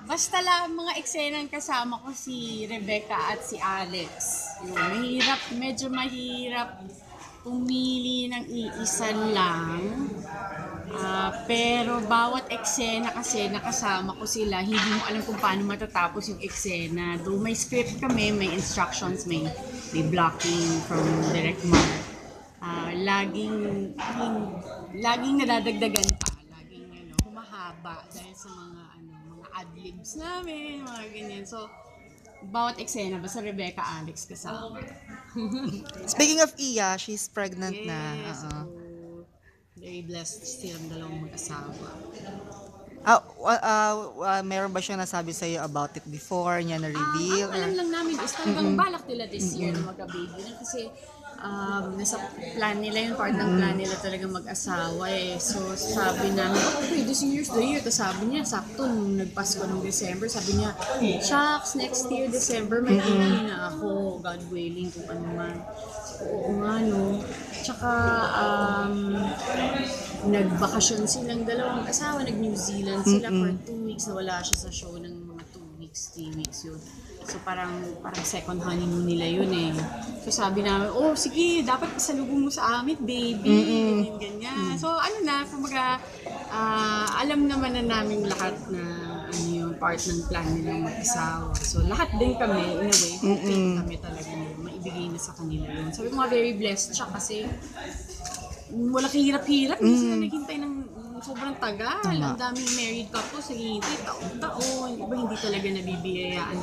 Basta lang mga eksenang kasama ko si Rebecca at si Alex. Yun, medyo mahirap pumili ng iisa lang. Pero bawat eksena kasi nakasama ko sila, hindi mo alam kung paano matatapos yung eksena. Though may script kami, may instructions, may blocking from Direct Mar. Laging nadadagdagan pa, laging humahaba dahil sa mga ad-libs namin, mga ganyan. So, bawat eksena, basta Rebecca, Alex kasama. Speaking of Iya, she's pregnant na. Yes, very blessed silang dalawang mag-asawa. Meron ba siya nasabi sa'yo about it before niya na-reveal? Ang alam lang namin is talagang balak nila this year na magka-baby na kasi nasa plan nila yung part ng plan nila talaga mag-asawa eh. So sabi namin, okay, this year's the year. Tapos sabi niya, sakto nung nagpasko ng December, sabi niya, shucks, next year December may baby na ako, God willing, kung ano man. So, oo nga no. Tsaka nagbakasyon silang dalawang asawa, nag-New Zealand sila for 2 weeks na wala siya sa show ng mga 2 weeks, 3 weeks yun. So parang second honeymoon nila yun eh. So sabi namin, oh sige, dapat pasalubong mo sa amin, baby, ganyan. So kumbaga, alam naman na namin lahat na yung part ng plan nilang mag-asawa. So lahat din kami, in a way, hoping kami talaga na maibigay na sa kanila yun. Sabi ko nga, very blessed siya kasi wala kahirap-hirap, hindi sila naghintay ng sobrang tagal. Ang daming married couples, naghihintay taon-taon. Iba hindi talaga nabibiyayaan